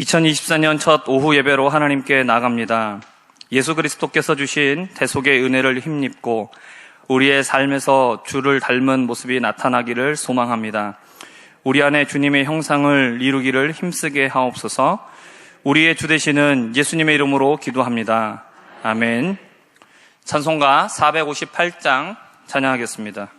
2024년 첫 오후 예배로 하나님께 나갑니다. 예수 그리스도께서 주신 대속의 은혜를 힘입고 우리의 삶에서 주를 닮은 모습이 나타나기를 소망합니다. 우리 안에 주님의 형상을 이루기를 힘쓰게 하옵소서. 우리의 주 되시는 예수님의 이름으로 기도합니다. 아멘. 찬송가 458장 찬양하겠습니다.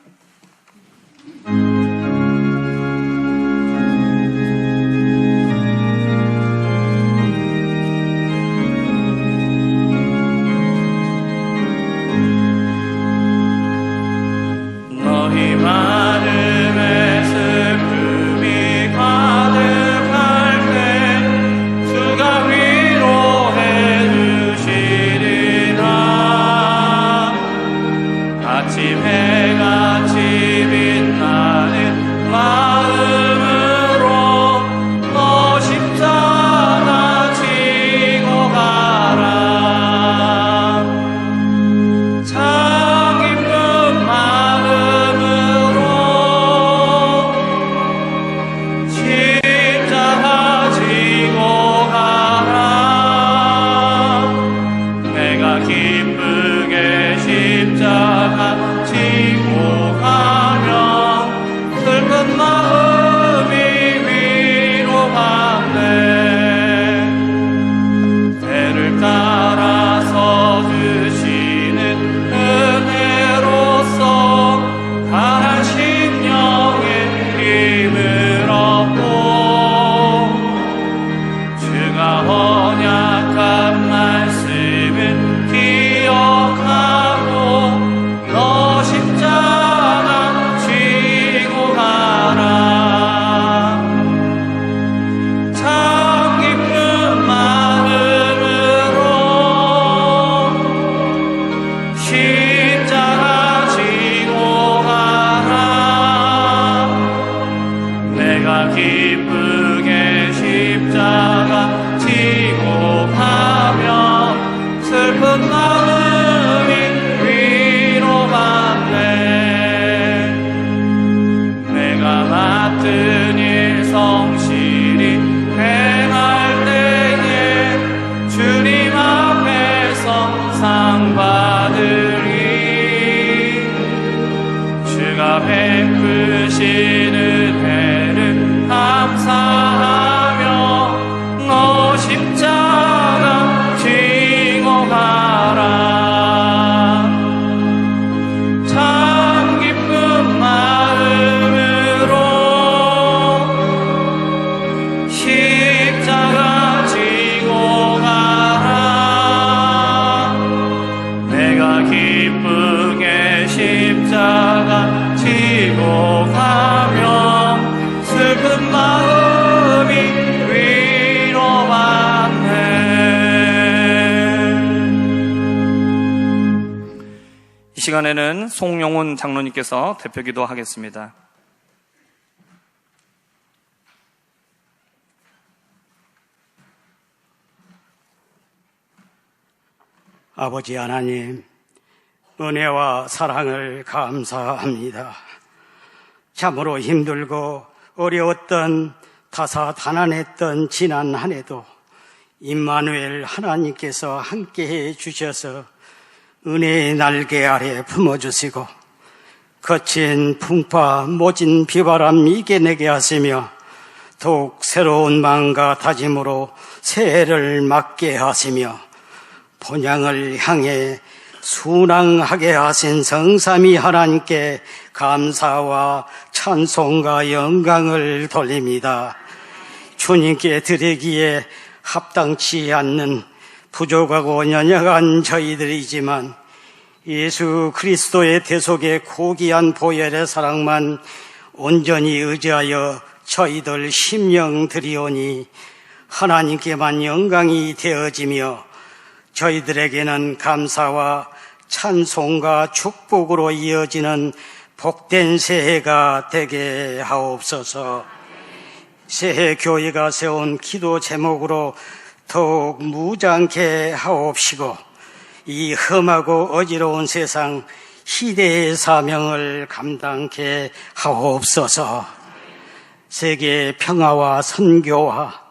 이 시간에는 송용훈 장로님께서 대표기도 하겠습니다. 아버지 하나님, 은혜와 사랑을 감사합니다. 참으로 힘들고 어려웠던 다사다난했던 지난 한 해도 임마누엘 하나님께서 함께해 주셔서 은혜의 날개 아래 품어주시고 거친 풍파 모진 비바람 이겨내게 하시며 더욱 새로운 마음과 다짐으로 새해를 맞게 하시며 본향을 향해 순항하게 하신 성삼위 하나님께 감사와 찬송과 영광을 돌립니다. 주님께 드리기에 합당치 않는 부족하고 연약한 저희들이지만 예수 그리스도의 대속의 고귀한 보혈의 사랑만 온전히 의지하여 저희들 심령 드리오니 하나님께만 영광이 되어지며 저희들에게는 감사와 찬송과 축복으로 이어지는 복된 새해가 되게 하옵소서. 새해 교회가 세운 기도 제목으로 더욱 무장케 하옵시고 이 험하고 어지러운 세상 시대의 사명을 감당케 하옵소서. 세계 평화와 선교와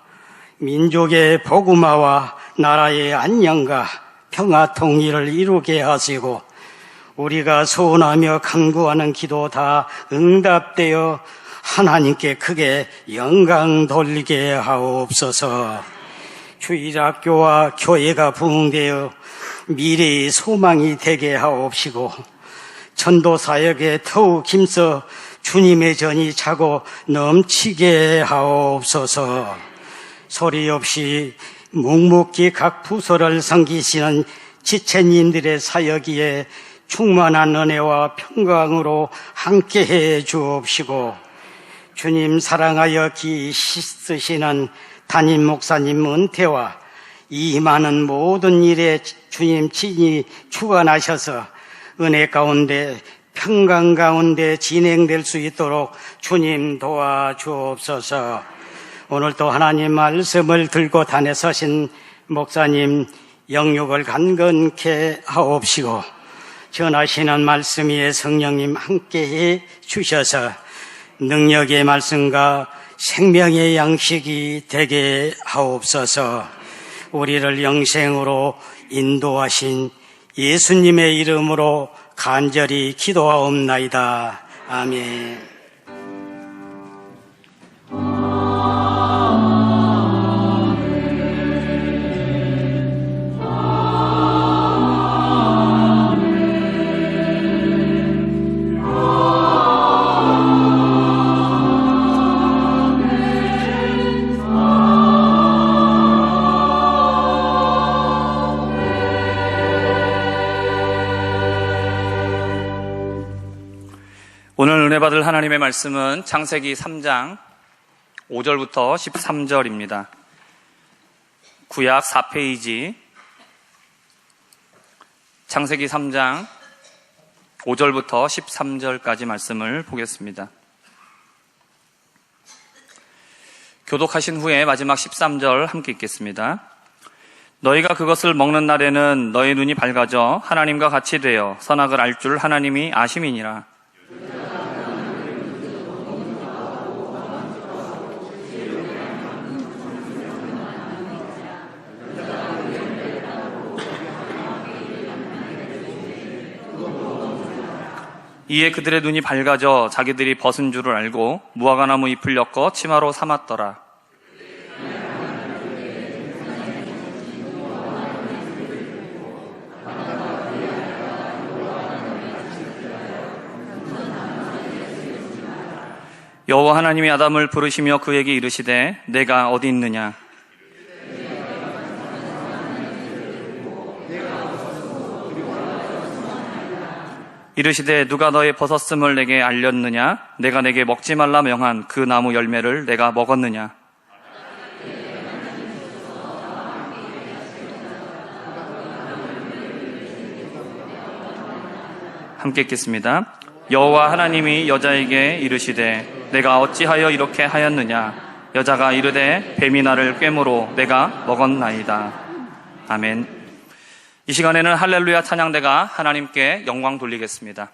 민족의 복음화와 나라의 안녕과 평화 통일을 이루게 하시고 우리가 소원하며 간구하는 기도 다 응답되어 하나님께 크게 영광 돌리게 하옵소서. 주일학교와 교회가 부흥되어 미래의 소망이 되게 하옵시고 전도사역에 더욱 힘써 주님의 전이 차고 넘치게 하옵소서. 소리 없이 묵묵히 각 부서를 섬기시는 지체님들의 사역이에 충만한 은혜와 평강으로 함께해 주옵시고 주님 사랑하여 기 쓰시는 담임 목사님 은퇴와 이 많은 모든 일에 주님 친히 주관하셔서 은혜 가운데 평강 가운데 진행될 수 있도록 주님 도와주옵소서. 오늘도 하나님 말씀을 들고 단에 서신 목사님 영육을 간건케 하옵시고 전하시는 말씀 위에 성령님 함께해 주셔서 능력의 말씀과 생명의 양식이 되게 하옵소서. 우리를 영생으로 인도하신 예수님의 이름으로 간절히 기도하옵나이다. 아멘. 오늘 은혜 받을 하나님의 말씀은 창세기 3장 5절부터 13절입니다. 구약 4페이지 창세기 3장 5절부터 13절까지 말씀을 보겠습니다. 교독하신 후에 마지막 13절 함께 읽겠습니다. 너희가 그것을 먹는 날에는 너희 눈이 밝아져 하나님과 같이 되어 선악을 알 줄 하나님이 아심이니라. 이에 그들의 눈이 밝아져 자기들이 벗은 줄을 알고 무화과나무 잎을 엮어 치마로 삼았더라. 여호와 하나님이 아담을 부르시며 그에게 이르시되 내가 어디 있느냐? 이르시되 누가 너의 벗었음을 내게 알렸느냐? 내가 내게 먹지 말라 명한 그 나무 열매를 내가 먹었느냐? 함께 읽겠습니다. 여호와 하나님이 여자에게 이르시되 내가 어찌하여 이렇게 하였느냐? 여자가 이르되 뱀이 나를 꿰므로 내가 먹었나이다. 아멘. 이 시간에는 할렐루야 찬양대가 하나님께 영광 돌리겠습니다.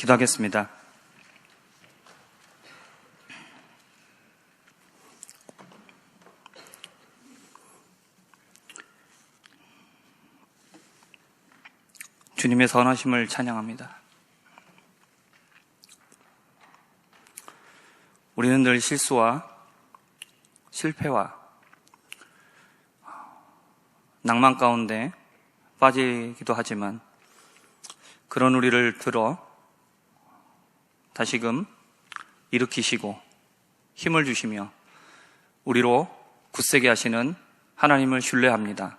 기도하겠습니다. 주님의 선하심을 찬양합니다. 우리는 늘 실수와 실패와 낭만 가운데 빠지기도 하지만 그런 우리를 들어 다시금 일으키시고 힘을 주시며 우리로 굳세게 하시는 하나님을 신뢰합니다.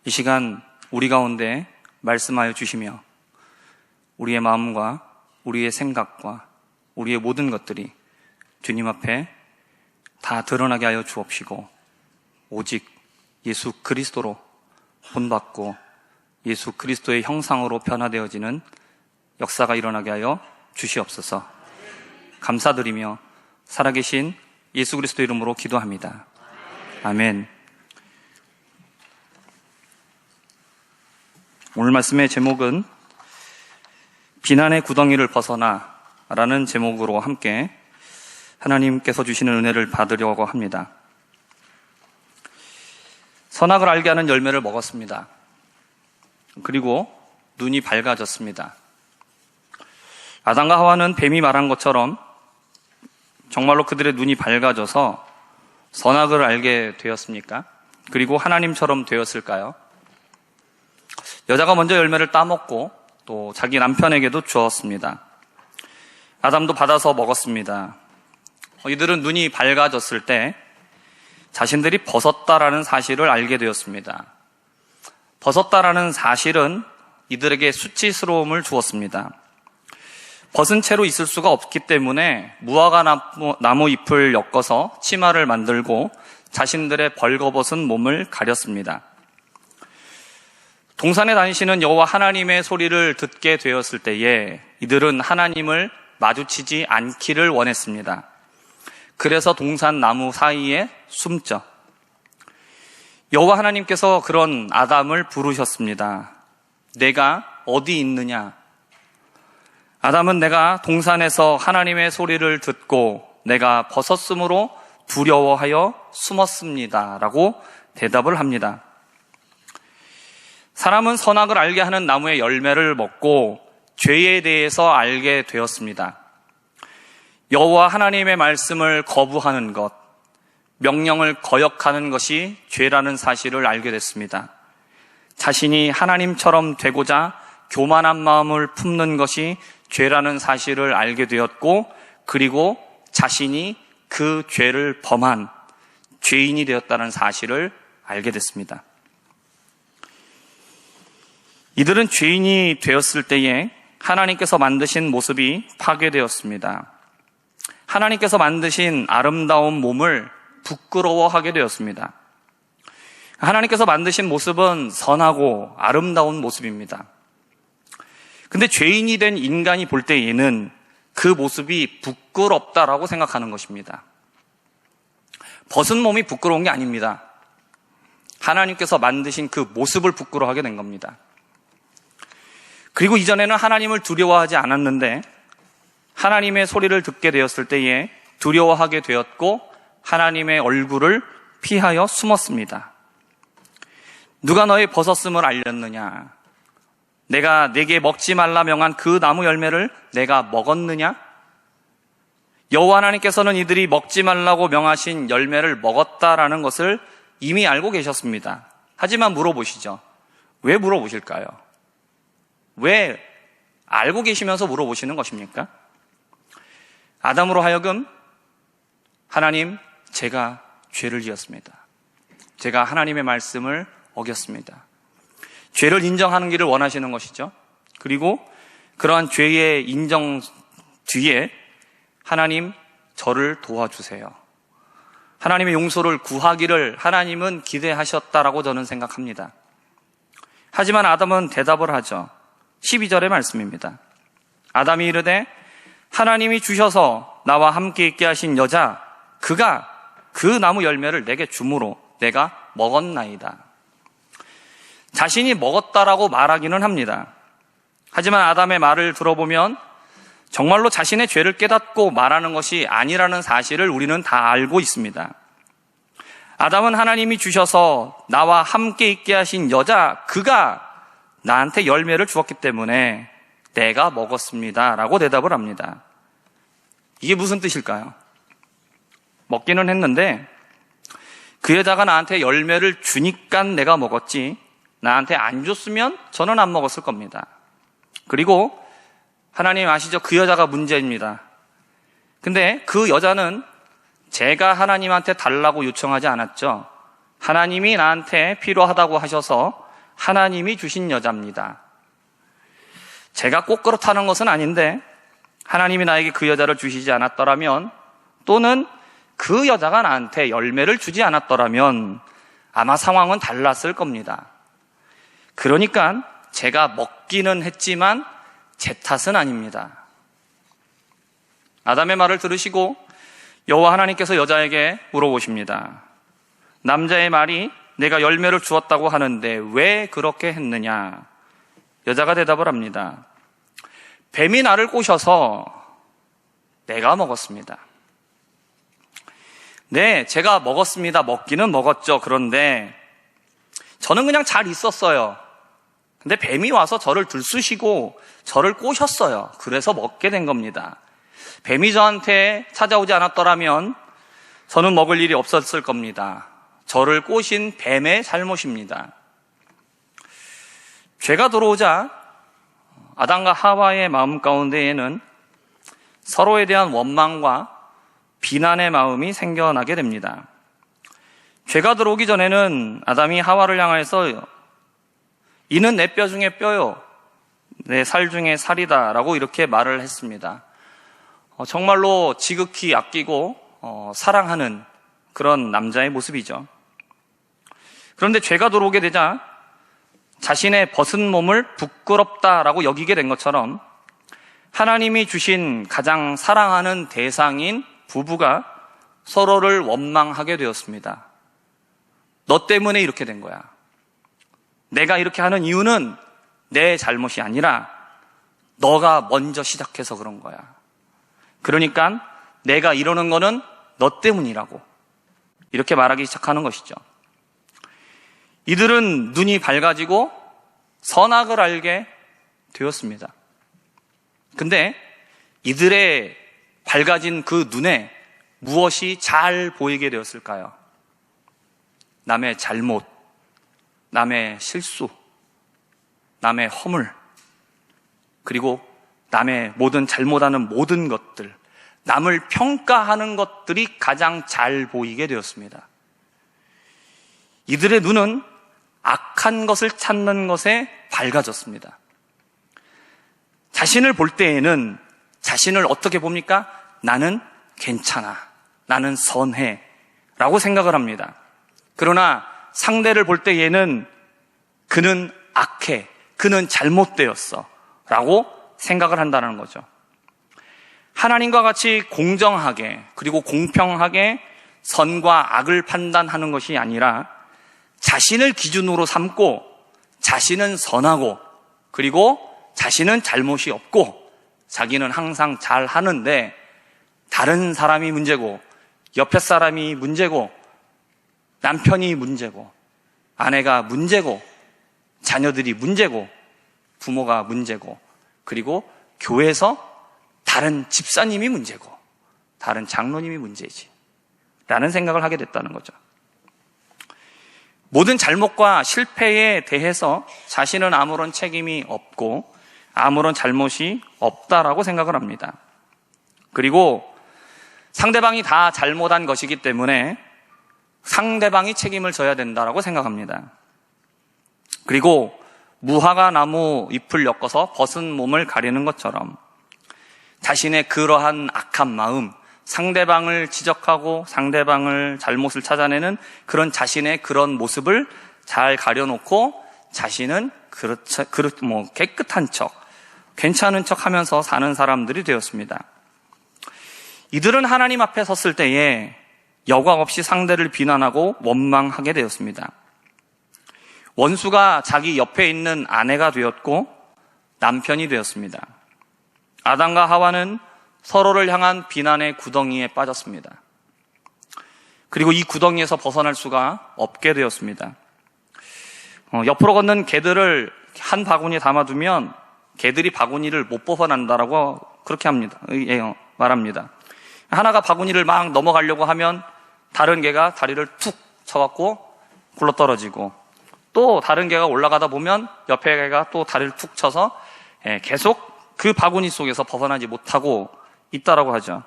이 시간 우리 가운데 말씀하여 주시며 우리의 마음과 우리의 생각과 우리의 모든 것들이 주님 앞에 다 드러나게 하여 주옵시고 오직 예수 그리스도로 본받고 예수 그리스도의 형상으로 변화되어지는 역사가 일어나게 하여 주시옵소서. 감사드리며 살아계신 예수 그리스도 이름으로 기도합니다. 아멘. 오늘 말씀의 제목은 비난의 구덩이를 벗어나 라는 제목으로 함께 하나님께서 주시는 은혜를 받으려고 합니다. 선악을 알게 하는 열매를 먹었습니다. 그리고 눈이 밝아졌습니다. 아담과 하와는 뱀이 말한 것처럼 정말로 그들의 눈이 밝아져서 선악을 알게 되었습니까? 그리고 하나님처럼 되었을까요? 여자가 먼저 열매를 따먹고 또 자기 남편에게도 주었습니다. 아담도 받아서 먹었습니다. 이들은 눈이 밝아졌을 때 자신들이 벗었다라는 사실을 알게 되었습니다. 벗었다라는 사실은 이들에게 수치스러움을 주었습니다. 벗은 채로 있을 수가 없기 때문에 무화과 나무 잎을 엮어서 치마를 만들고 자신들의 벌거벗은 몸을 가렸습니다. 동산에 다니시는 여호와 하나님의 소리를 듣게 되었을 때에 이들은 하나님을 마주치지 않기를 원했습니다. 그래서 동산 나무 사이에 숨죠. 여호와 하나님께서 그런 아담을 부르셨습니다. 내가 어디 있느냐? 아담은 내가 동산에서 하나님의 소리를 듣고 내가 벗었으므로 두려워하여 숨었습니다. 라고 대답을 합니다. 사람은 선악을 알게 하는 나무의 열매를 먹고 죄에 대해서 알게 되었습니다. 여호와 하나님의 말씀을 거부하는 것, 명령을 거역하는 것이 죄라는 사실을 알게 됐습니다. 자신이 하나님처럼 되고자 교만한 마음을 품는 것이 죄라는 사실을 알게 되었고, 그리고 자신이 그 죄를 범한 죄인이 되었다는 사실을 알게 됐습니다. 이들은 죄인이 되었을 때에 하나님께서 만드신 모습이 파괴되었습니다. 하나님께서 만드신 아름다운 몸을 부끄러워하게 되었습니다. 하나님께서 만드신 모습은 선하고 아름다운 모습입니다. 근데 죄인이 된 인간이 볼 때에는 그 모습이 부끄럽다라고 생각하는 것입니다. 벗은 몸이 부끄러운 게 아닙니다. 하나님께서 만드신 그 모습을 부끄러워하게 된 겁니다. 그리고 이전에는 하나님을 두려워하지 않았는데 하나님의 소리를 듣게 되었을 때에 두려워하게 되었고 하나님의 얼굴을 피하여 숨었습니다. 누가 너의 벗었음을 알렸느냐? 내가 내게 먹지 말라 명한 그 나무 열매를 내가 먹었느냐? 여호와 하나님께서는 이들이 먹지 말라고 명하신 열매를 먹었다라는 것을 이미 알고 계셨습니다. 하지만 물어보시죠. 왜 물어보실까요? 왜 알고 계시면서 물어보시는 것입니까? 아담으로 하여금 하나님, 제가 죄를 지었습니다. 제가 하나님의 말씀을 어겼습니다. 죄를 인정하는 길을 원하시는 것이죠. 그리고 그러한 죄의 인정 뒤에 하나님, 저를 도와주세요. 하나님의 용서를 구하기를 하나님은 기대하셨다라고 저는 생각합니다. 하지만 아담은 대답을 하죠. 12절의 말씀입니다. 아담이 이르되 하나님이 주셔서 나와 함께 있게 하신 여자 그가 그 나무 열매를 내게 주므로 내가 먹었나이다. 자신이 먹었다라고 말하기는 합니다. 하지만 아담의 말을 들어보면 정말로 자신의 죄를 깨닫고 말하는 것이 아니라는 사실을 우리는 다 알고 있습니다. 아담은 하나님이 주셔서 나와 함께 있게 하신 여자, 그가 나한테 열매를 주었기 때문에 내가 먹었습니다 라고 대답을 합니다. 이게 무슨 뜻일까요? 먹기는 했는데 그 여자가 나한테 열매를 주니까 내가 먹었지, 나한테 안 줬으면 저는 안 먹었을 겁니다. 그리고 하나님 아시죠? 그 여자가 문제입니다. 근데 그 여자는 제가 하나님한테 달라고 요청하지 않았죠. 하나님이 나한테 필요하다고 하셔서 하나님이 주신 여자입니다. 제가 꼭 그렇다는 것은 아닌데 하나님이 나에게 그 여자를 주시지 않았더라면, 또는 그 여자가 나한테 열매를 주지 않았더라면 아마 상황은 달랐을 겁니다. 그러니까 제가 먹기는 했지만 제 탓은 아닙니다. 아담의 말을 들으시고 여호와 하나님께서 여자에게 물어보십니다. 남자의 말이 내가 열매를 주었다고 하는데 왜 그렇게 했느냐? 여자가 대답을 합니다. 뱀이 나를 꼬셔서 내가 먹었습니다. 네, 제가 먹었습니다. 먹기는 먹었죠. 그런데 저는 그냥 잘 있었어요. 근데 뱀이 와서 저를 들쑤시고 저를 꼬셨어요. 그래서 먹게 된 겁니다. 뱀이 저한테 찾아오지 않았더라면 저는 먹을 일이 없었을 겁니다. 저를 꼬신 뱀의 잘못입니다. 죄가 들어오자 아담과 하와의 마음 가운데에는 서로에 대한 원망과 비난의 마음이 생겨나게 됩니다. 죄가 들어오기 전에는 아담이 하와를 향해서 이는 내 뼈 중에 뼈요, 내 살 중에 살이다 라고 이렇게 말을 했습니다. 정말로 지극히 아끼고 사랑하는 그런 남자의 모습이죠. 그런데 죄가 들어오게 되자 자신의 벗은 몸을 부끄럽다라고 여기게 된 것처럼 하나님이 주신 가장 사랑하는 대상인 부부가 서로를 원망하게 되었습니다. 너 때문에 이렇게 된 거야. 내가 이렇게 하는 이유는 내 잘못이 아니라 너가 먼저 시작해서 그런 거야. 그러니까 내가 이러는 거는 너 때문이라고 이렇게 말하기 시작하는 것이죠. 이들은 눈이 밝아지고 선악을 알게 되었습니다. 근데 이들의 밝아진 그 눈에 무엇이 잘 보이게 되었을까요? 남의 잘못, 남의 실수, 남의 허물, 그리고 남의 모든 잘못하는 모든 것들, 남을 평가하는 것들이 가장 잘 보이게 되었습니다. 이들의 눈은 악한 것을 찾는 것에 밝아졌습니다. 자신을 볼 때에는 자신을 어떻게 봅니까? 나는 괜찮아, 나는 선해 라고 생각을 합니다. 그러나 상대를 볼 때에는 그는 악해, 그는 잘못되었어 라고 생각을 한다는 거죠. 하나님과 같이 공정하게 그리고 공평하게 선과 악을 판단하는 것이 아니라 자신을 기준으로 삼고 자신은 선하고 그리고 자신은 잘못이 없고 자기는 항상 잘 하는데 다른 사람이 문제고 옆에 사람이 문제고 남편이 문제고 아내가 문제고 자녀들이 문제고 부모가 문제고 그리고 교회에서 다른 집사님이 문제고 다른 장로님이 문제지 라는 생각을 하게 됐다는 거죠. 모든 잘못과 실패에 대해서 자신은 아무런 책임이 없고 아무런 잘못이 없다라고 생각을 합니다. 그리고 상대방이 다 잘못한 것이기 때문에 상대방이 책임을 져야 된다라고 생각합니다. 그리고 무화과 나무 잎을 엮어서 벗은 몸을 가리는 것처럼 자신의 그러한 악한 마음, 상대방을 지적하고 상대방을 잘못을 찾아내는 그런 자신의 그런 모습을 잘 가려놓고 자신은 깨끗한 척, 괜찮은 척 하면서 사는 사람들이 되었습니다. 이들은 하나님 앞에 섰을 때에 여과 없이 상대를 비난하고 원망하게 되었습니다. 원수가 자기 옆에 있는 아내가 되었고 남편이 되었습니다. 아담과 하와는 서로를 향한 비난의 구덩이에 빠졌습니다. 그리고 이 구덩이에서 벗어날 수가 없게 되었습니다. 옆으로 걷는 개들을 한 바구니에 담아두면 개들이 바구니를 못 벗어난다라고 그렇게 말합니다. 하나가 바구니를 막 넘어가려고 하면 다른 개가 다리를 툭 쳐갖고 굴러떨어지고, 또 다른 개가 올라가다 보면 옆에 개가 또 다리를 툭 쳐서 계속 그 바구니 속에서 벗어나지 못하고 있다라고 하죠.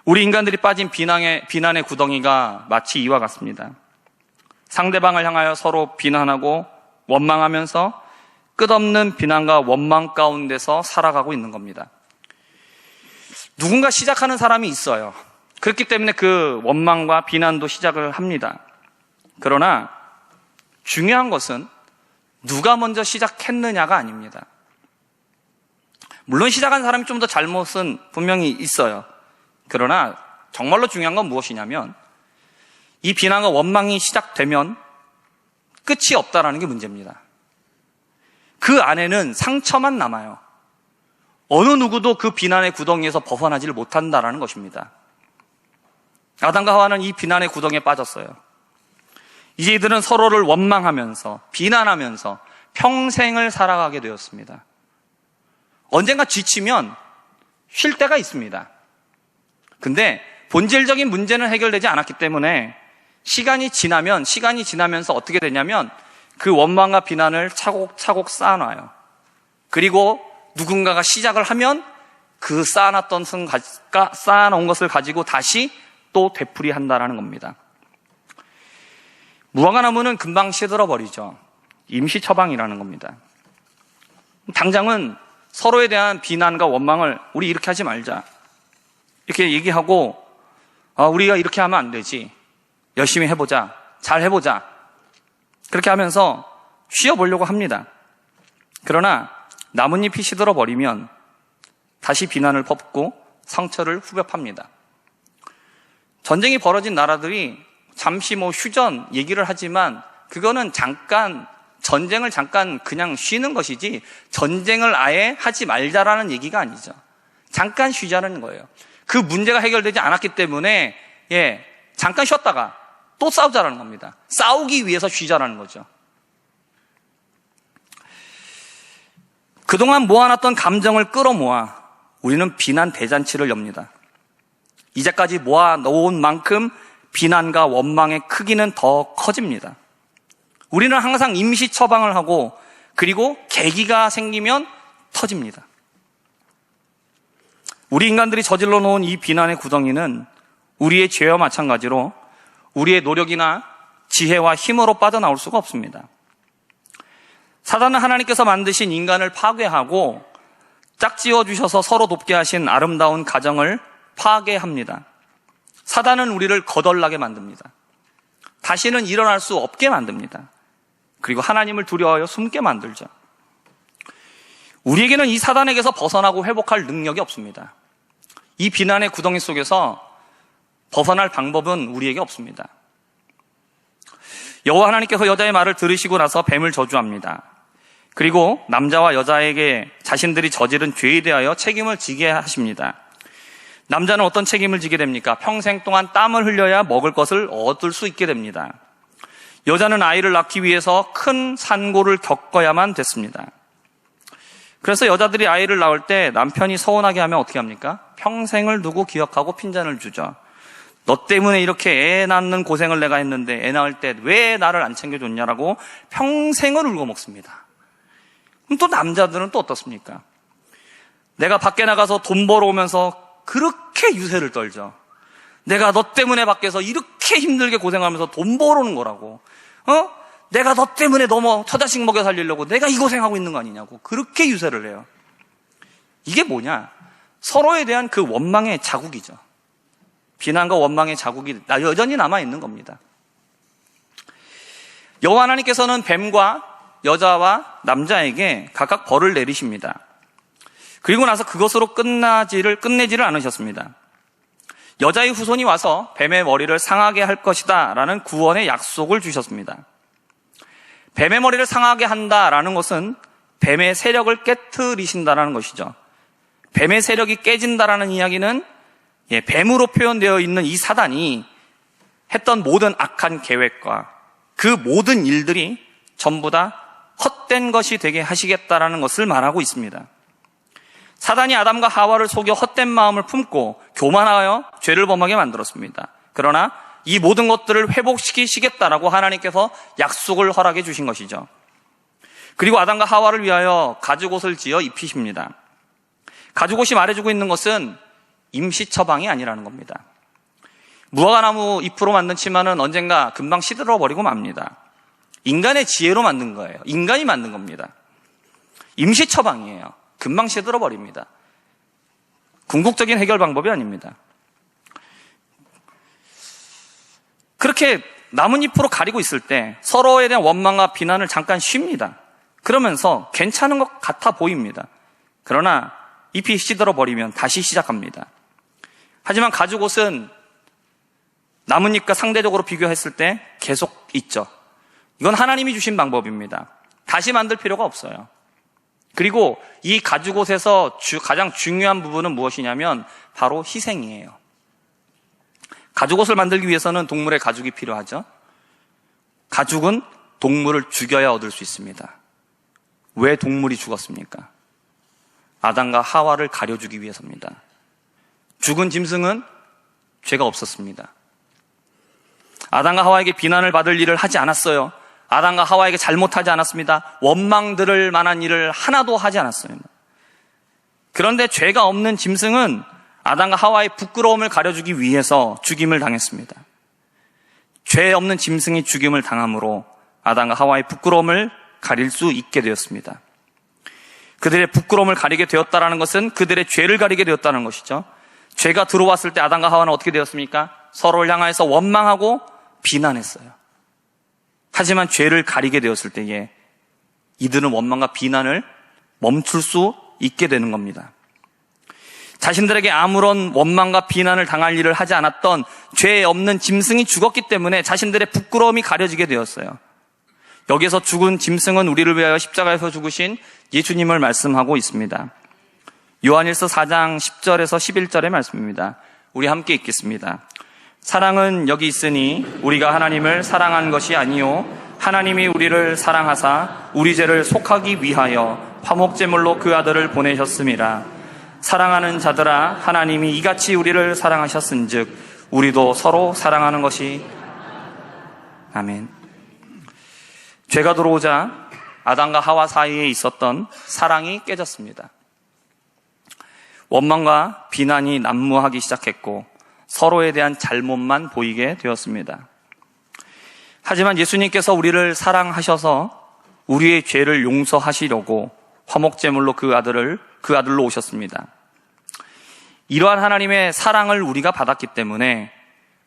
우리 인간들이 빠진 비난의 구덩이가 마치 이와 같습니다. 상대방을 향하여 서로 비난하고 원망하면서 끝없는 비난과 원망 가운데서 살아가고 있는 겁니다. 누군가 시작하는 사람이 있어요. 그렇기 때문에 그 원망과 비난도 시작을 합니다. 그러나 중요한 것은 누가 먼저 시작했느냐가 아닙니다. 물론 시작한 사람이 좀 더 잘못은 분명히 있어요. 그러나 정말로 중요한 건 무엇이냐면, 이 비난과 원망이 시작되면 끝이 없다라는 게 문제입니다. 그 안에는 상처만 남아요. 어느 누구도 그 비난의 구덩이에서 벗어나지를 못한다라는 것입니다. 아담과 하와는 이 비난의 구덩이에 빠졌어요. 이제 이들은 서로를 원망하면서 비난하면서 평생을 살아가게 되었습니다. 언젠가 지치면 쉴 때가 있습니다. 근데 본질적인 문제는 해결되지 않았기 때문에 시간이 지나면서 어떻게 되냐면 그 원망과 비난을 차곡차곡 쌓아놔요. 그리고 누군가가 시작을 하면 그 쌓아놓은 것을 가지고 다시 또 되풀이한다라는 겁니다. 무화과나무는 금방 시들어버리죠. 임시 처방이라는 겁니다. 당장은 서로에 대한 비난과 원망을 우리 이렇게 하지 말자, 이렇게 얘기하고, 우리가 이렇게 하면 안 되지, 열심히 해보자, 잘 해보자, 그렇게 하면서 쉬어보려고 합니다. 그러나 나뭇잎이 시들어버리면 다시 비난을 퍼붓고 상처를 후벼 팝니다. 전쟁이 벌어진 나라들이 잠시 휴전 얘기를 하지만 그거는 전쟁을 잠깐 그냥 쉬는 것이지 전쟁을 아예 하지 말자라는 얘기가 아니죠. 잠깐 쉬자는 거예요. 그 문제가 해결되지 않았기 때문에 잠깐 쉬었다가 또 싸우자라는 겁니다. 싸우기 위해서 쉬자라는 거죠. 그동안 모아놨던 감정을 끌어모아 우리는 비난 대잔치를 엽니다. 이제까지 모아놓은 만큼 비난과 원망의 크기는 더 커집니다. 우리는 항상 임시 처방을 하고, 그리고 계기가 생기면 터집니다. 우리 인간들이 저질러 놓은 이 비난의 구덩이는 우리의 죄와 마찬가지로 우리의 노력이나 지혜와 힘으로 빠져나올 수가 없습니다. 사단은 하나님께서 만드신 인간을 파괴하고 짝지어 주셔서 서로 돕게 하신 아름다운 가정을 파괴합니다. 사단은 우리를 거덜나게 만듭니다. 다시는 일어날 수 없게 만듭니다. 그리고 하나님을 두려워하여 숨게 만들죠. 우리에게는 이 사단에게서 벗어나고 회복할 능력이 없습니다. 이 비난의 구덩이 속에서 벗어날 방법은 우리에게 없습니다. 여호와 하나님께서 여자의 말을 들으시고 나서 뱀을 저주합니다. 그리고 남자와 여자에게 자신들이 저지른 죄에 대하여 책임을 지게 하십니다. 남자는 어떤 책임을 지게 됩니까? 평생 동안 땀을 흘려야 먹을 것을 얻을 수 있게 됩니다. 여자는 아이를 낳기 위해서 큰 산고를 겪어야만 됐습니다. 그래서 여자들이 아이를 낳을 때 남편이 서운하게 하면 어떻게 합니까? 평생을 두고 기억하고 핀잔을 주죠. 너 때문에 이렇게 애 낳는 고생을 내가 했는데 애 낳을 때 왜 나를 안 챙겨줬냐라고 평생을 울고 먹습니다. 그럼 또 남자들은 또 어떻습니까? 내가 밖에 나가서 돈 벌어오면서 그렇게 유세를 떨죠. 내가 너 때문에 밖에서 이렇게 힘들게 고생하면서 돈 벌어오는 거라고. 내가 너 때문에 너무 처자식 먹여 살리려고 내가 이 고생하고 있는 거 아니냐고 그렇게 유세를 해요. 이게 뭐냐? 서로에 대한 그 원망의 자국이죠. 비난과 원망의 자국이 여전히 남아있는 겁니다. 여호와 하나님께서는 뱀과 여자와 남자에게 각각 벌을 내리십니다. 그리고 나서 그것으로 끝내지를 않으셨습니다. 여자의 후손이 와서 뱀의 머리를 상하게 할 것이다 라는 구원의 약속을 주셨습니다. 뱀의 머리를 상하게 한다라는 것은 뱀의 세력을 깨트리신다라는 것이죠. 뱀의 세력이 깨진다라는 이야기는 뱀으로 표현되어 있는 이 사단이 했던 모든 악한 계획과 그 모든 일들이 전부 다 헛된 것이 되게 하시겠다라는 것을 말하고 있습니다. 사단이 아담과 하와를 속여 헛된 마음을 품고 교만하여 죄를 범하게 만들었습니다. 그러나 이 모든 것들을 회복시키시겠다라고 하나님께서 약속을 허락해 주신 것이죠. 그리고 아담과 하와를 위하여 가죽옷을 지어 입히십니다. 가죽옷이 말해주고 있는 것은 임시 처방이 아니라는 겁니다. 무화과나무 잎으로 만든 치마는 언젠가 금방 시들어버리고 맙니다. 인간의 지혜로 만든 거예요. 인간이 만든 겁니다. 임시 처방이에요. 금방 시들어버립니다. 궁극적인 해결 방법이 아닙니다. 그렇게 나뭇잎으로 가리고 있을 때 서로에 대한 원망과 비난을 잠깐 쉽니다. 그러면서 괜찮은 것 같아 보입니다. 그러나 잎이 시들어버리면 다시 시작합니다. 하지만 가죽옷은 나뭇잎과 상대적으로 비교했을 때 계속 있죠. 이건 하나님이 주신 방법입니다. 다시 만들 필요가 없어요. 그리고 이 가죽옷에서 가장 중요한 부분은 무엇이냐면 바로 희생이에요. 가죽옷을 만들기 위해서는 동물의 가죽이 필요하죠. 가죽은 동물을 죽여야 얻을 수 있습니다. 왜 동물이 죽었습니까? 아담과 하와를 가려주기 위해서입니다. 죽은 짐승은 죄가 없었습니다. 아담과 하와에게 비난을 받을 일을 하지 않았어요. 아담과 하와에게 잘못하지 않았습니다. 원망 들을 만한 일을 하나도 하지 않았어요. 그런데 죄가 없는 짐승은 아담과 하와의 부끄러움을 가려주기 위해서 죽임을 당했습니다. 죄 없는 짐승이 죽임을 당함으로 아담과 하와의 부끄러움을 가릴 수 있게 되었습니다. 그들의 부끄러움을 가리게 되었다는 것은 그들의 죄를 가리게 되었다는 것이죠. 죄가 들어왔을 때 아담과 하와는 어떻게 되었습니까? 서로를 향하여서 원망하고 비난했어요. 하지만 죄를 가리게 되었을 때에 이들은 원망과 비난을 멈출 수 있게 되는 겁니다. 자신들에게 아무런 원망과 비난을 당할 일을 하지 않았던 죄 없는 짐승이 죽었기 때문에 자신들의 부끄러움이 가려지게 되었어요. 여기서 죽은 짐승은 우리를 위하여 십자가에서 죽으신 예수님을 말씀하고 있습니다. 요한일서 4장 10절에서 11절의 말씀입니다. 우리 함께 읽겠습니다. 사랑은 여기 있으니 우리가 하나님을 사랑한 것이 아니요 하나님이 우리를 사랑하사 우리 죄를 속하기 위하여 화목제물로 그 아들을 보내셨음이라. 사랑하는 자들아 하나님이 이같이 우리를 사랑하셨은즉 우리도 서로 사랑하는 것이. 아멘. 죄가 들어오자 아담과 하와 사이에 있었던 사랑이 깨졌습니다. 원망과 비난이 난무하기 시작했고 서로에 대한 잘못만 보이게 되었습니다. 하지만 예수님께서 우리를 사랑하셔서 우리의 죄를 용서하시려고 화목제물로 그 아들로 오셨습니다. 이러한 하나님의 사랑을 우리가 받았기 때문에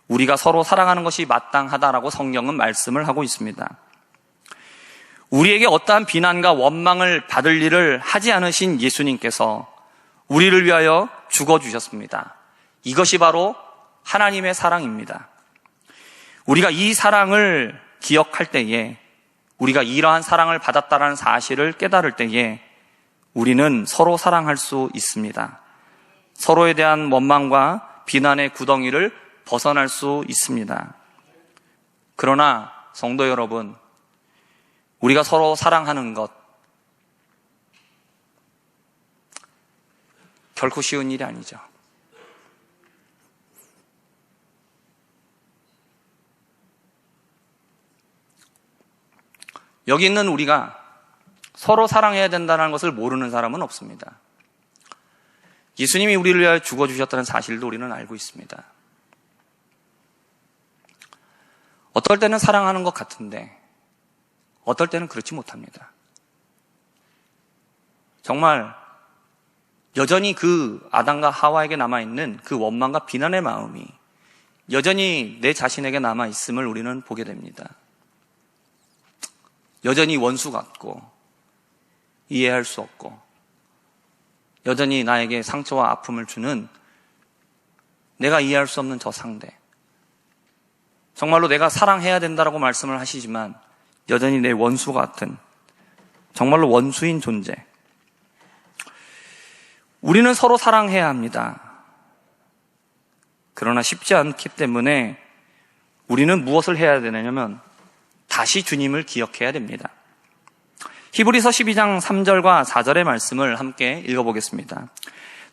우리가 서로 사랑하는 것이 마땅하다라고 성경은 말씀을 하고 있습니다. 우리에게 어떠한 비난과 원망을 받을 일을 하지 않으신 예수님께서 우리를 위하여 죽어주셨습니다. 이것이 바로 하나님의 사랑입니다. 우리가 이 사랑을 기억할 때에, 우리가 이러한 사랑을 받았다는 사실을 깨달을 때에 우리는 서로 사랑할 수 있습니다. 서로에 대한 원망과 비난의 구덩이를 벗어날 수 있습니다. 그러나 성도 여러분, 우리가 서로 사랑하는 것 결코 쉬운 일이 아니죠. 여기 있는 우리가 서로 사랑해야 된다는 것을 모르는 사람은 없습니다. 예수님이 우리를 위하여 죽어주셨다는 사실도 우리는 알고 있습니다. 어떨 때는 사랑하는 것 같은데 어떨 때는 그렇지 못합니다. 정말 여전히 그 아담과 하와에게 남아있는 그 원망과 비난의 마음이 여전히 내 자신에게 남아있음을 우리는 보게 됩니다. 여전히 원수 같고 이해할 수 없고 여전히 나에게 상처와 아픔을 주는 내가 이해할 수 없는 저 상대, 정말로 내가 사랑해야 된다라고 말씀을 하시지만 여전히 내 원수 같은, 정말로 원수인 존재, 우리는 서로 사랑해야 합니다. 그러나 쉽지 않기 때문에 우리는 무엇을 해야 되냐면 다시 주님을 기억해야 됩니다. 히브리서 12장 3절과 4절의 말씀을 함께 읽어보겠습니다.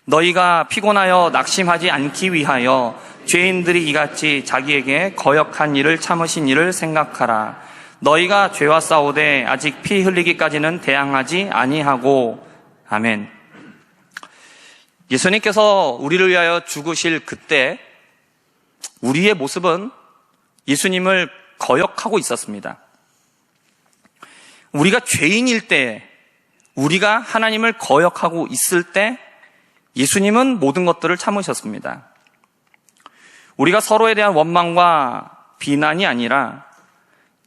너희가 피곤하여 낙심하지 않기 위하여 죄인들이 이같이 자기에게 거역한 일을 참으신 일을 생각하라. 너희가 죄와 싸우되 아직 피 흘리기까지는 대항하지 아니하고. 아멘. 예수님께서 우리를 위하여 죽으실 그때 우리의 모습은 예수님을 거역하고 있었습니다. 우리가 죄인일 때, 우리가 하나님을 거역하고 있을 때 예수님은 모든 것들을 참으셨습니다. 우리가 서로에 대한 원망과 비난이 아니라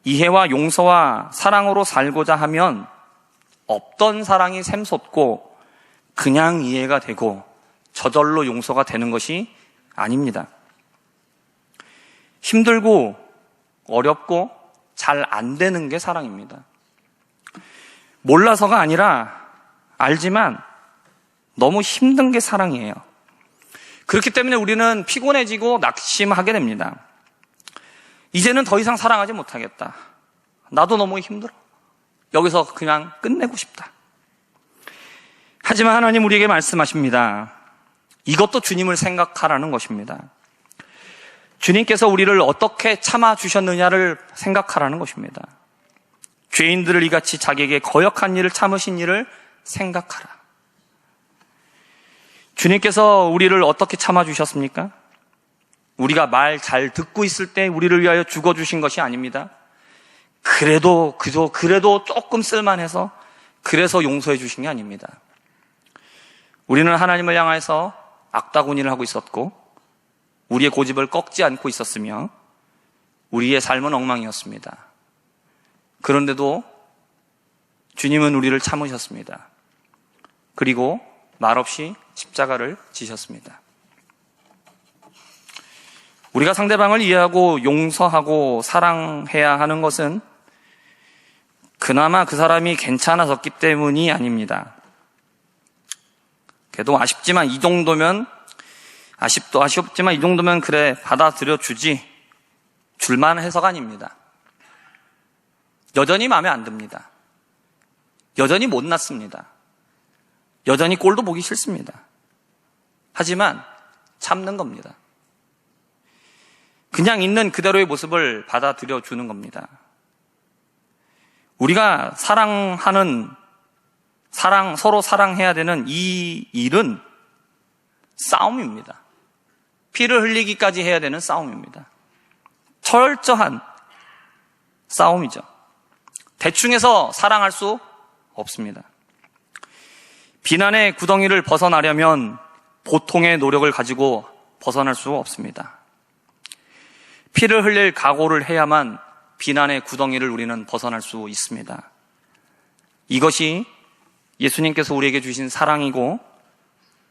이해와 용서와 사랑으로 살고자 하면 없던 사랑이 샘솟고 그냥 이해가 되고 저절로 용서가 되는 것이 아닙니다. 힘들고 어렵고 잘 안 되는 게 사랑입니다. 몰라서가 아니라 알지만 너무 힘든 게 사랑이에요. 그렇기 때문에 우리는 피곤해지고 낙심하게 됩니다. 이제는 더 이상 사랑하지 못하겠다. 나도 너무 힘들어. 여기서 그냥 끝내고 싶다. 하지만 하나님 우리에게 말씀하십니다. 이것도 주님을 생각하라는 것입니다. 주님께서 우리를 어떻게 참아주셨느냐를 생각하라는 것입니다. 죄인들을 이같이 자기에게 거역한 일을 참으신 일을 생각하라. 주님께서 우리를 어떻게 참아주셨습니까? 우리가 말 잘 듣고 있을 때 우리를 위하여 죽어주신 것이 아닙니다. 그래도 조금 쓸만해서 그래서 용서해 주신 게 아닙니다. 우리는 하나님을 향해서 악다구니를 하고 있었고 우리의 고집을 꺾지 않고 있었으며 우리의 삶은 엉망이었습니다. 그런데도 주님은 우리를 참으셨습니다. 그리고 말없이 십자가를 지셨습니다. 우리가 상대방을 이해하고 용서하고 사랑해야 하는 것은 그나마 그 사람이 괜찮아졌기 때문이 아닙니다. 그래도 아쉽지만 이 정도면 그래 받아들여 주지 줄만 해서가 아닙니다. 여전히 마음에 안 듭니다. 여전히 못났습니다. 여전히 꼴도 보기 싫습니다. 하지만 참는 겁니다. 그냥 있는 그대로의 모습을 받아들여 주는 겁니다. 우리가 서로 사랑해야 되는 이 일은 싸움입니다. 피를 흘리기까지 해야 되는 싸움입니다. 철저한 싸움이죠. 대충 해서 사랑할 수 없습니다. 비난의 구덩이를 벗어나려면 보통의 노력을 가지고 벗어날 수 없습니다. 피를 흘릴 각오를 해야만 비난의 구덩이를 우리는 벗어날 수 있습니다. 이것이 예수님께서 우리에게 주신 사랑이고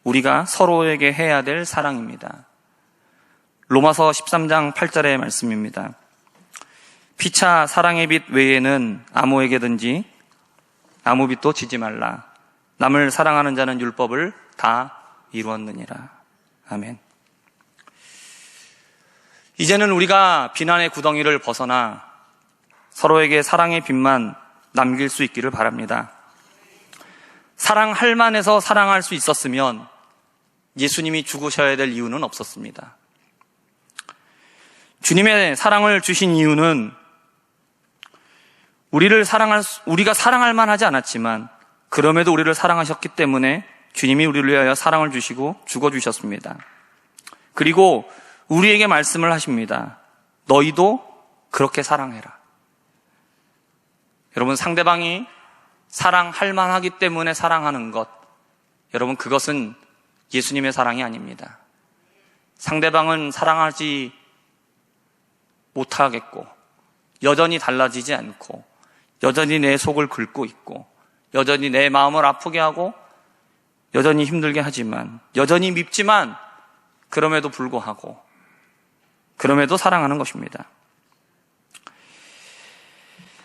우리가 서로에게 해야 될 사랑입니다. 로마서 13장 8절의 말씀입니다. 피차 사랑의 빛 외에는 아무에게든지 아무 빛도 지지 말라. 남을 사랑하는 자는 율법을 다 이루었느니라. 아멘. 이제는 우리가 비난의 구덩이를 벗어나 서로에게 사랑의 빛만 남길 수 있기를 바랍니다. 사랑할 만해서 사랑할 수 있었으면 예수님이 죽으셔야 될 이유는 없었습니다. 주님의 사랑을 주신 이유는 우리가 사랑할 만하지 않았지만 그럼에도 우리를 사랑하셨기 때문에 주님이 우리를 위하여 사랑을 주시고 죽어주셨습니다. 그리고 우리에게 말씀을 하십니다. 너희도 그렇게 사랑해라. 여러분, 상대방이 사랑할 만하기 때문에 사랑하는 것, 여러분, 그것은 예수님의 사랑이 아닙니다. 상대방은 사랑하지 못하겠고 여전히 달라지지 않고 여전히 내 속을 긁고 있고 여전히 내 마음을 아프게 하고 여전히 힘들게 하지만 여전히 밉지만 그럼에도 불구하고 그럼에도 사랑하는 것입니다.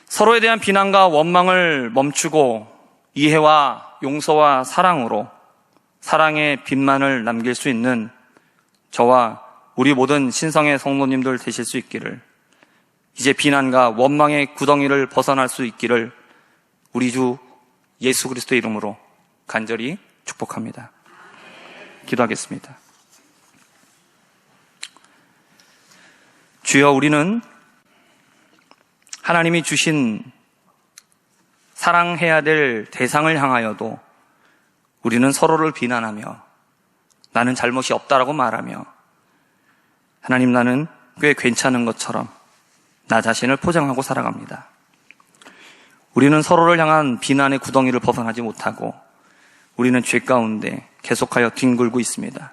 서로에 대한 비난과 원망을 멈추고 이해와 용서와 사랑으로 사랑의 빛만을 남길 수 있는 저와 우리 모든 신성의 성도님들 되실 수 있기를, 이제 비난과 원망의 구덩이를 벗어날 수 있기를 우리 주 예수 그리스도의 이름으로 간절히 축복합니다. 기도하겠습니다. 주여, 우리는 하나님이 주신 사랑해야 될 대상을 향하여도 우리는 서로를 비난하며 나는 잘못이 없다라고 말하며, 하나님, 나는 꽤 괜찮은 것처럼 나 자신을 포장하고 살아갑니다. 우리는 서로를 향한 비난의 구덩이를 벗어나지 못하고 우리는 죄 가운데 계속하여 뒹굴고 있습니다.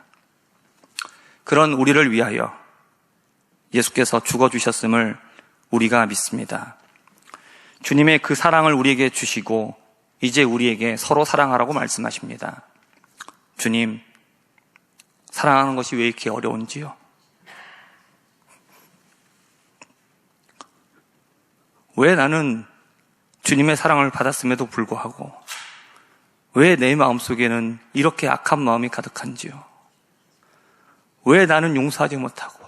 그런 우리를 위하여 예수께서 죽어주셨음을 우리가 믿습니다. 주님의 그 사랑을 우리에게 주시고 이제 우리에게 서로 사랑하라고 말씀하십니다. 주님, 사랑하는 것이 왜 이렇게 어려운지요? 왜 나는 주님의 사랑을 받았음에도 불구하고 왜 내 마음속에는 이렇게 악한 마음이 가득한지요? 왜 나는 용서하지 못하고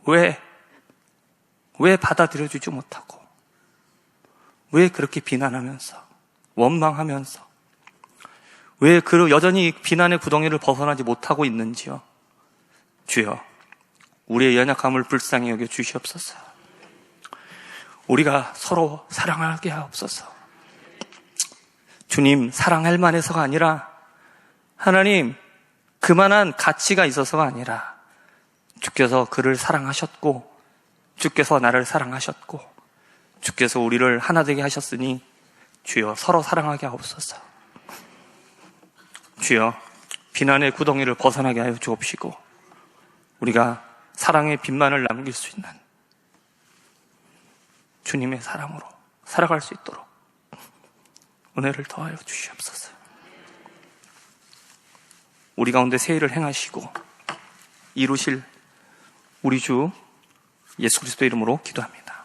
왜 받아들여주지 못하고 왜 그렇게 비난하면서 원망하면서 왜 여전히 비난의 구덩이를 벗어나지 못하고 있는지요? 주여, 우리의 연약함을 불쌍히 여겨 주시옵소서. 우리가 서로 사랑하게 하옵소서. 주님, 사랑할 만해서가 아니라, 하나님, 그만한 가치가 있어서가 아니라 주께서 그를 사랑하셨고 주께서 나를 사랑하셨고 주께서 우리를 하나 되게 하셨으니 주여, 서로 사랑하게 하옵소서. 주여, 비난의 구덩이를 벗어나게 하여 주옵시고 우리가 사랑의 빛만을 남길 수 있는 주님의 사랑으로 살아갈 수 있도록 은혜를 더하여 주시옵소서. 우리 가운데 새 일을 행하시고 이루실 우리 주 예수 그리스도 이름으로 기도합니다.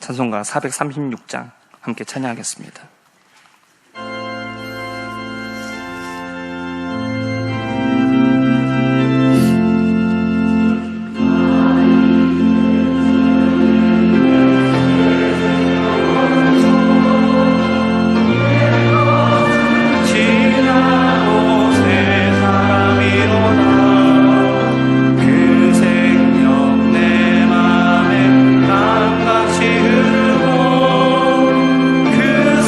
찬송가 436장 함께 찬양하겠습니다. 그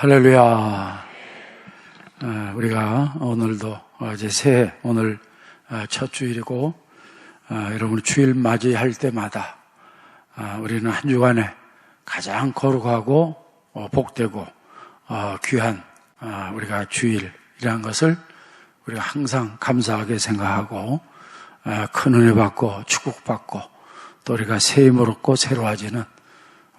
할렐루야. 우리가 오늘도 이제 새해 오늘 첫 주일이고 여러분 주일 맞이할 때마다 우리는 한 주간에 가장 거룩하고 복되고 귀한 우리가 주일이라는 것을 우리가 항상 감사하게 생각하고 큰 은혜 받고 축복받고 또 우리가 새 힘을 얻고 새로워지는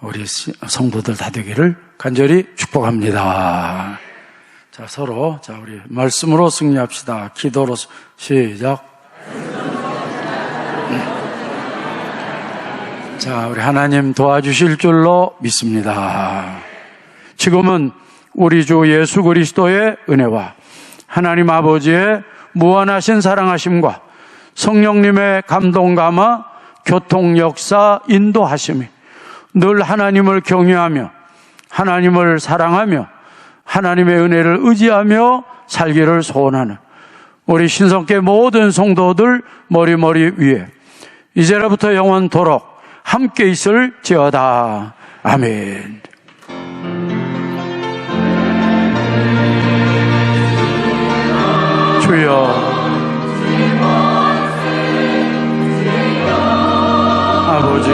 우리 성도들 다 되기를 간절히 축복합니다. 자, 서로 우리 말씀으로 승리합시다. 기도로 시작. 자, 우리 하나님 도와주실 줄로 믿습니다. 지금은 우리 주 예수 그리스도의 은혜와 하나님 아버지의 무한하신 사랑하심과 성령님의 감동 감화 교통 역사 인도하심이 늘 하나님을 경외하며 하나님을 사랑하며 하나님의 은혜를 의지하며 살기를 소원하는 우리 신성계 모든 성도들 머리 위에 이제로부터 영원토록 함께 있을지어다. 아멘. 주여 아버지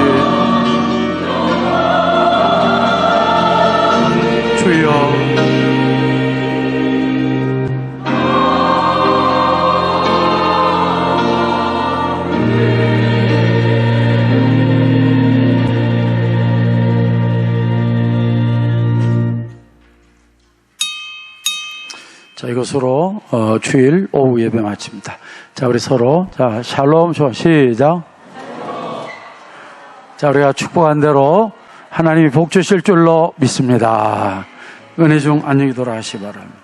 주여 자, 이것으로 주일 오후 예배 마칩니다. 자, 우리 서로 샬롬 시작. 자, 우리가 축복한 대로 하나님이 복 주실 줄로 믿습니다. 은혜 중 안녕히 돌아가시기 바랍니다.